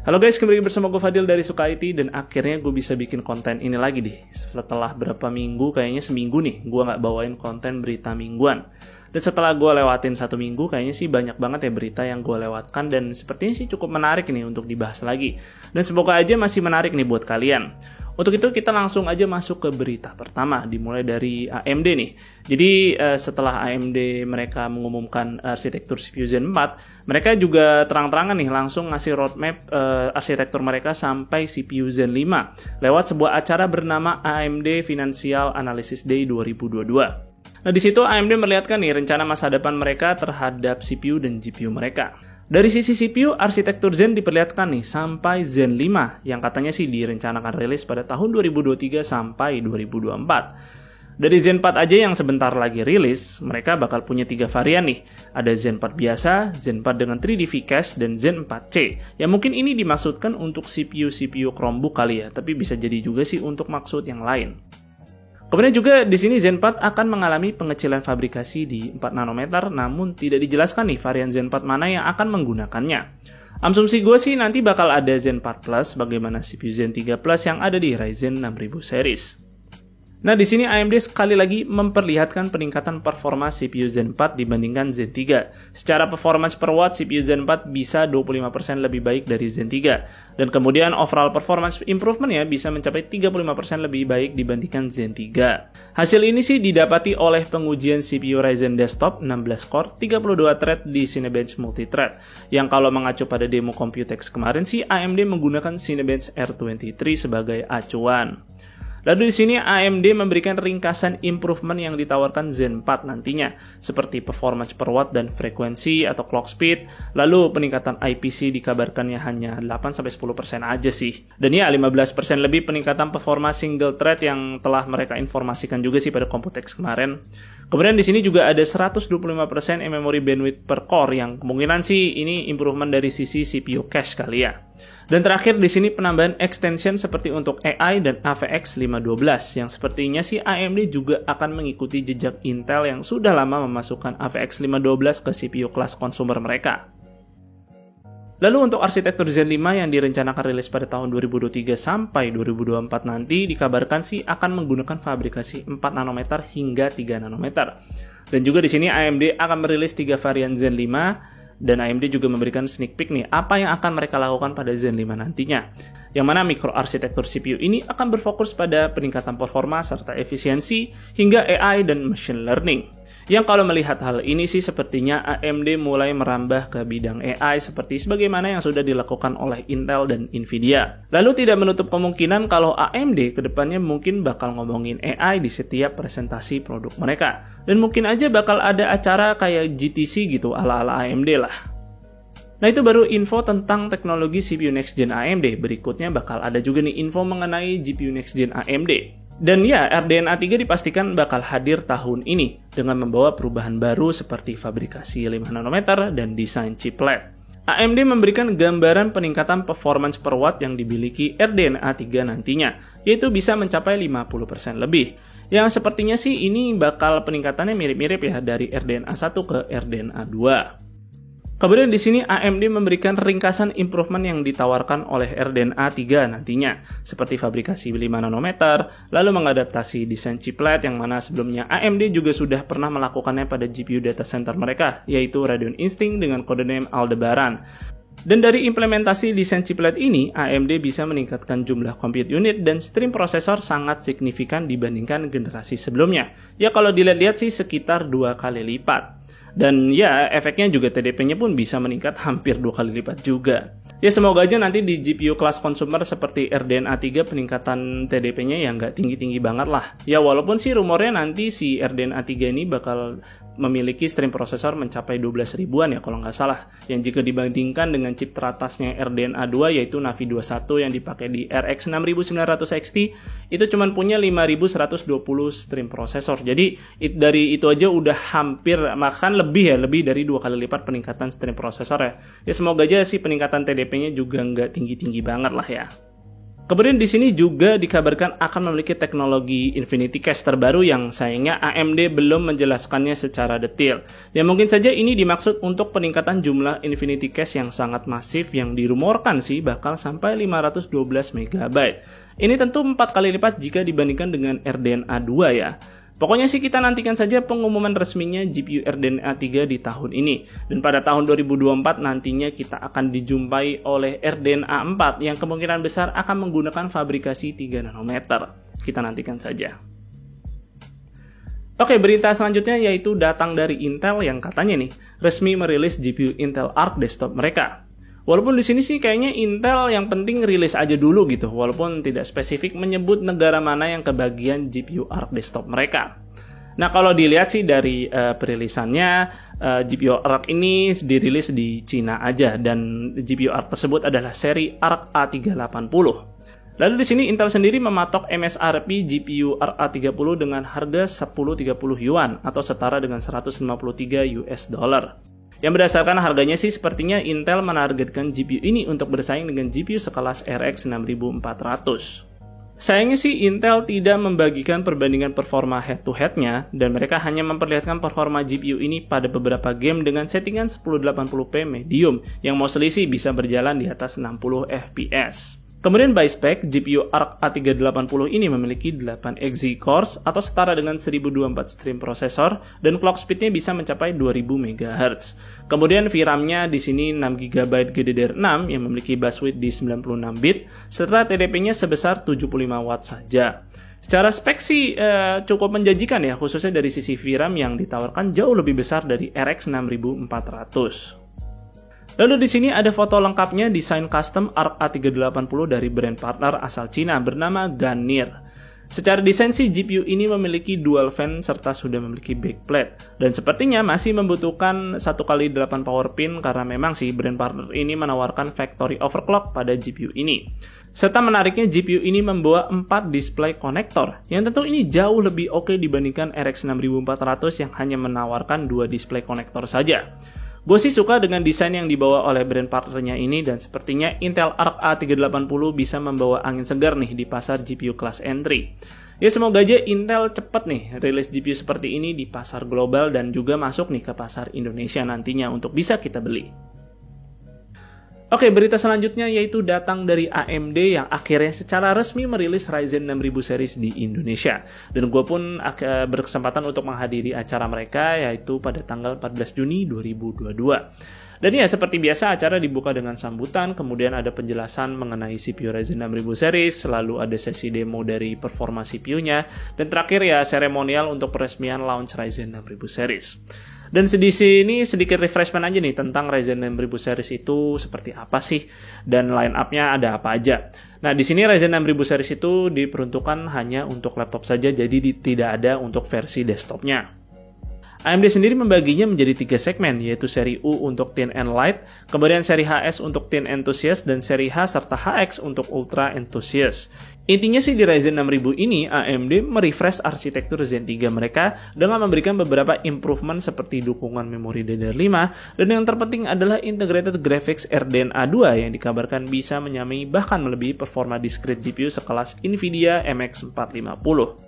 Halo guys, kembali bersama gue Fadil dari Suka IT. Dan akhirnya gue bisa bikin konten ini lagi deh. Setelah berapa minggu, kayaknya seminggu nih gue gak bawain konten berita mingguan. Dan setelah gue lewatin 1 minggu, kayaknya sih banyak banget ya berita yang gue lewatkan. Dan sepertinya sih cukup menarik nih untuk dibahas lagi. Dan semoga aja masih menarik nih buat kalian. Untuk itu kita langsung aja masuk ke berita pertama, dimulai dari AMD nih. Jadi setelah AMD mereka mengumumkan arsitektur CPU Zen 4, mereka juga terang-terangan nih langsung ngasih roadmap arsitektur mereka sampai CPU Zen 5 lewat sebuah acara bernama AMD Financial Analysis Day 2022. Nah, di situ AMD melihatkan nih rencana masa depan mereka terhadap CPU dan GPU mereka. Dari sisi CPU, arsitektur Zen diperlihatkan nih sampai Zen 5 yang katanya sih direncanakan rilis pada tahun 2023 sampai 2024. Dari Zen 4 aja yang sebentar lagi rilis, mereka bakal punya 3 varian nih. Ada Zen 4 biasa, Zen 4 dengan 3D V-Cache, dan Zen 4C. Ya mungkin ini dimaksudkan untuk CPU Chromebook kali ya, tapi bisa jadi juga sih untuk maksud yang lain. Kemudian juga di sini Zen 4 akan mengalami pengecilan fabrikasi di 4 nanometer, namun tidak dijelaskan nih varian Zen 4 mana yang akan menggunakannya. Asumsi gue sih nanti bakal ada Zen 4 Plus bagaimana CPU Zen 3 Plus yang ada di Ryzen 6000 series. Nah, di sini AMD sekali lagi memperlihatkan peningkatan performa CPU Zen 4 dibandingkan Zen 3. Secara performance per watt, CPU Zen 4 bisa 25% lebih baik dari Zen 3. Dan kemudian overall performance improvement ya bisa mencapai 35% lebih baik dibandingkan Zen 3. Hasil ini sih didapati oleh pengujian CPU Ryzen Desktop 16 core 32 thread di Cinebench Multithread. Yang kalau mengacu pada demo Computex kemarin sih AMD menggunakan Cinebench R23 sebagai acuan. Lalu di sini AMD memberikan ringkasan improvement yang ditawarkan Zen 4 nantinya, seperti performance per watt dan frekuensi atau clock speed. Lalu peningkatan IPC dikabarkannya hanya 8-10% aja sih. Dan ya 15% lebih peningkatan performa single thread yang telah mereka informasikan juga sih pada Computex kemarin. Kemudian di sini juga ada 125% memory bandwidth per core yang kemungkinan sih ini improvement dari sisi CPU cache kali ya. Dan terakhir di sini penambahan extension seperti untuk AI dan AVX 512 yang sepertinya sih AMD juga akan mengikuti jejak Intel yang sudah lama memasukkan AVX 512 ke CPU kelas konsumer mereka. Lalu untuk arsitektur Zen 5 yang direncanakan rilis pada tahun 2023 sampai 2024 nanti dikabarkan sih akan menggunakan fabrikasi 4 nanometer hingga 3 nanometer. Dan juga di sini AMD akan merilis 3 varian Zen 5. Dan AMD juga memberikan sneak peek nih apa yang akan mereka lakukan pada Zen 5 nantinya. Yang mana mikroarsitektur CPU ini akan berfokus pada peningkatan performa serta efisiensi hingga AI dan machine learning. Yang kalau melihat hal ini sih sepertinya AMD mulai merambah ke bidang AI seperti sebagaimana yang sudah dilakukan oleh Intel dan Nvidia. Lalu tidak menutup kemungkinan kalau AMD kedepannya mungkin bakal ngomongin AI di setiap presentasi produk mereka. Dan mungkin aja bakal ada acara kayak GTC gitu ala-ala AMD lah. Nah itu baru info tentang teknologi CPU Next Gen AMD. Berikutnya bakal ada juga nih info mengenai GPU Next Gen AMD. Dan ya, RDNA 3 dipastikan bakal hadir tahun ini dengan membawa perubahan baru seperti fabrikasi 5 nanometer dan desain chiplet. AMD memberikan gambaran peningkatan performance per watt yang dimiliki RDNA 3 nantinya, yaitu bisa mencapai 50% lebih. Yang sepertinya sih ini bakal peningkatannya mirip-mirip ya dari RDNA 1 ke RDNA 2. Kemudian di sini AMD memberikan ringkasan improvement yang ditawarkan oleh RDNA 3 nantinya, seperti fabrikasi 5 nanometer, lalu mengadaptasi desain chiplet yang mana sebelumnya AMD juga sudah pernah melakukannya pada GPU data center mereka, yaitu Radeon Instinct dengan codename Aldebaran. Dan dari implementasi desain chiplet ini, AMD bisa meningkatkan jumlah compute unit dan stream prosesor sangat signifikan dibandingkan generasi sebelumnya. Ya kalau dilihat-lihat sih sekitar 2 kali lipat. Dan ya efeknya juga TDP-nya pun bisa meningkat hampir 2 kali lipat juga. Ya semoga aja nanti di GPU kelas consumer seperti RDNA 3 peningkatan TDP-nya ya nggak tinggi-tinggi banget lah. Ya walaupun sih rumornya nanti si RDNA 3 ini bakal memiliki stream prosesor mencapai 12 ribuan ya kalau nggak salah. Yang jika dibandingkan dengan chip teratasnya RDNA 2 yaitu Navi 21 yang dipakai di RX 6900 XT itu cuma punya 5120 stream prosesor. Jadi dari itu aja udah hampir lebih dari 2 kali lipat peningkatan stream prosesor ya. Ya semoga aja sih peningkatan TDP-nya juga nggak tinggi-tinggi banget lah ya. Kemudian di sini juga dikabarkan akan memiliki teknologi Infinity Cache terbaru yang sayangnya AMD belum menjelaskannya secara detail. Ya mungkin saja ini dimaksud untuk peningkatan jumlah Infinity Cache yang sangat masif yang dirumorkan sih bakal sampai 512 MB. Ini tentu 4 kali lipat jika dibandingkan dengan RDNA 2 ya. Pokoknya sih kita nantikan saja pengumuman resminya GPU RDNA 3 di tahun ini. Dan pada tahun 2024 nantinya kita akan dijumpai oleh RDNA 4 yang kemungkinan besar akan menggunakan fabrikasi 3 nanometer. Kita nantikan saja. Oke, berita selanjutnya yaitu datang dari Intel yang katanya nih resmi merilis GPU Intel Arc desktop mereka. Walaupun di sini sih kayaknya Intel yang penting rilis aja dulu gitu, walaupun tidak spesifik menyebut negara mana yang kebagian GPU Arc desktop mereka. Nah kalau dilihat sih dari perilisannya, GPU Arc ini dirilis di Cina aja dan GPU Arc tersebut adalah seri Arc A380. Lalu di sini Intel sendiri mematok MSRP GPU Arc A30 dengan harga 1030 yuan atau setara dengan 153 US dollar. Yang berdasarkan harganya sih sepertinya Intel menargetkan GPU ini untuk bersaing dengan GPU sekelas RX 6400. Sayangnya sih Intel tidak membagikan perbandingan performa head-to-headnya dan mereka hanya memperlihatkan performa GPU ini pada beberapa game dengan settingan 1080p medium yang mostly sih bisa berjalan di atas 60 fps. Kemudian by spec, GPU Arc A380 ini memiliki 8 Xe cores atau setara dengan 1024 stream prosesor dan clock speednya bisa mencapai 2000 MHz. Kemudian VRAM-nya di sini 6GB GDDR6 yang memiliki bus width di 96 bit serta TDP-nya sebesar 75 watt saja. Secara spek sih cukup menjanjikan ya, khususnya dari sisi VRAM yang ditawarkan jauh lebih besar dari RX 6400. Lalu di sini ada foto lengkapnya desain custom Arc A380 dari brand partner asal Cina bernama Ganir. Secara desain sih GPU ini memiliki dual fan serta sudah memiliki backplate dan sepertinya masih membutuhkan 1x8 power pin karena memang sih brand partner ini menawarkan factory overclock pada GPU ini. Serta menariknya GPU ini membawa 4 display konektor yang tentu ini jauh lebih oke dibandingkan RX 6400 yang hanya menawarkan 2 display konektor saja. Gue sih suka dengan desain yang dibawa oleh brand partnernya ini dan sepertinya Intel Arc A380 bisa membawa angin segar nih di pasar GPU kelas entry. Ya semoga aja Intel cepet nih rilis GPU seperti ini di pasar global dan juga masuk nih ke pasar Indonesia nantinya untuk bisa kita beli. Oke, berita selanjutnya yaitu datang dari AMD yang akhirnya secara resmi merilis Ryzen 6000 series di Indonesia. Dan gue pun berkesempatan untuk menghadiri acara mereka yaitu pada tanggal 14 Juni 2022. Dan ya seperti biasa acara dibuka dengan sambutan, kemudian ada penjelasan mengenai CPU Ryzen 6000 series, lalu ada sesi demo dari performa CPU-nya, dan terakhir ya seremonial untuk peresmian launch Ryzen 6000 series. Dan di sini sedikit refreshment aja nih tentang Ryzen 6000 series itu seperti apa sih dan line up-nya ada apa aja. Nah, di sini Ryzen 6000 series itu diperuntukkan hanya untuk laptop saja, jadi tidak ada untuk versi desktopnya. AMD sendiri membaginya menjadi 3 segmen, yaitu seri U untuk Thin and Light, kemudian seri HS untuk Thin Enthusiast, dan seri H serta HX untuk Ultra Enthusiast. Intinya sih di Ryzen 6000 ini, AMD merefresh arsitektur Zen 3 mereka dengan memberikan beberapa improvement seperti dukungan memori DDR5, dan yang terpenting adalah Integrated Graphics RDNA 2 yang dikabarkan bisa menyamai bahkan melebihi performa discrete GPU sekelas Nvidia MX 450.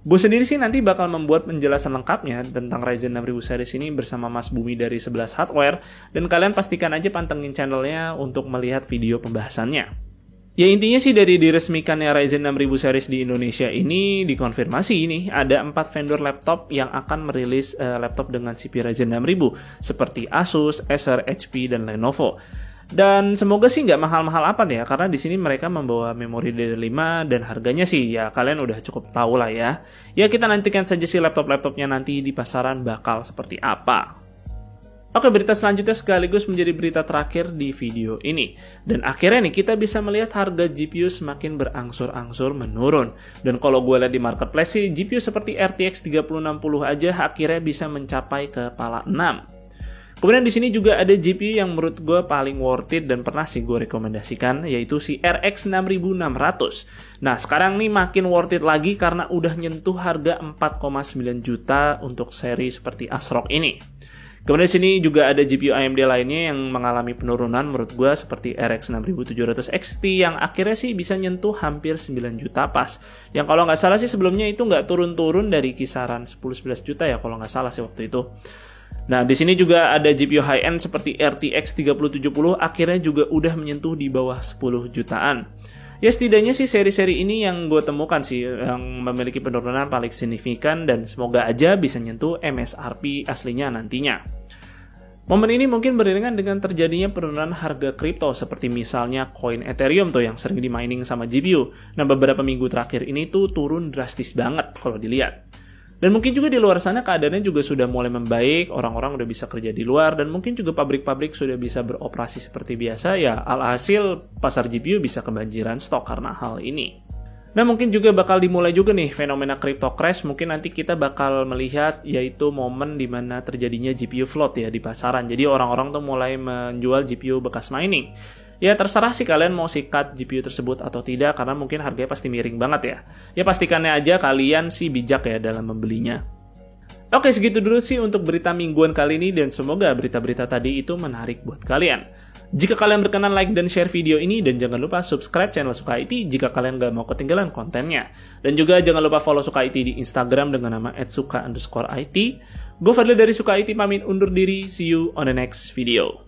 Gue sendiri sih nanti bakal membuat penjelasan lengkapnya tentang Ryzen 6000 series ini bersama Mas Bumi dari 11 Hardware, dan kalian pastikan aja pantengin channelnya untuk melihat video pembahasannya. Ya intinya sih dari diresmikannya Ryzen 6000 series di Indonesia ini dikonfirmasi ini ada 4 vendor laptop yang akan merilis laptop dengan CPU Ryzen 6000 seperti Asus, Acer, HP, dan Lenovo. Dan semoga sih nggak mahal-mahal apa ya, karena di sini mereka membawa memori DDR5 dan harganya sih ya kalian udah cukup tahu lah ya. Ya kita nantikan saja sih laptop-laptopnya nanti di pasaran bakal seperti apa. Oke, berita selanjutnya sekaligus menjadi berita terakhir di video ini. Dan akhirnya nih kita bisa melihat harga GPU semakin berangsur-angsur menurun. Dan kalau gue lihat di marketplace sih GPU seperti RTX 3060 aja akhirnya bisa mencapai kepala 6. Kemudian di sini juga ada GPU yang menurut gue paling worth it dan pernah sih gue rekomendasikan, yaitu si RX 6600. Nah sekarang nih makin worth it lagi karena udah nyentuh harga 4,9 juta untuk seri seperti ASRock ini. Kemudian di sini juga ada GPU AMD lainnya yang mengalami penurunan menurut gue seperti RX 6700 XT yang akhirnya sih bisa nyentuh hampir 9 juta pas. Yang kalau nggak salah sih sebelumnya itu nggak turun-turun dari kisaran 10-11 juta ya kalau nggak salah sih waktu itu. Nah, di sini juga ada GPU high-end seperti RTX 3070 akhirnya juga udah menyentuh di bawah 10 jutaan. Ya setidaknya sih seri-seri ini yang gue temukan sih yang memiliki penurunan paling signifikan dan semoga aja bisa nyentuh MSRP aslinya nantinya. Momen ini mungkin beriringan dengan terjadinya penurunan harga kripto seperti misalnya koin Ethereum tuh yang sering di-mining sama GPU. Nah beberapa minggu terakhir ini tuh turun drastis banget kalau dilihat. Dan mungkin juga di luar sana keadaannya juga sudah mulai membaik, orang-orang udah bisa kerja di luar, dan mungkin juga pabrik-pabrik sudah bisa beroperasi seperti biasa, ya alhasil pasar GPU bisa kebanjiran stok karena hal ini. Nah mungkin juga bakal dimulai juga nih fenomena crypto crash, mungkin nanti kita bakal melihat yaitu momen dimana terjadinya GPU flood ya di pasaran, jadi orang-orang tuh mulai menjual GPU bekas mining. Ya terserah sih kalian mau sikat GPU tersebut atau tidak karena mungkin harganya pasti miring banget ya. Ya pastikannya aja kalian sih bijak ya dalam membelinya. Oke segitu dulu sih untuk berita mingguan kali ini dan semoga berita-berita tadi itu menarik buat kalian. Jika kalian berkenan like dan share video ini dan jangan lupa subscribe channel Suka IT jika kalian gak mau ketinggalan kontennya. Dan juga jangan lupa follow Suka IT di Instagram dengan nama @suka_it. Gue Fadli dari Suka IT pamit undur diri, see you on the next video.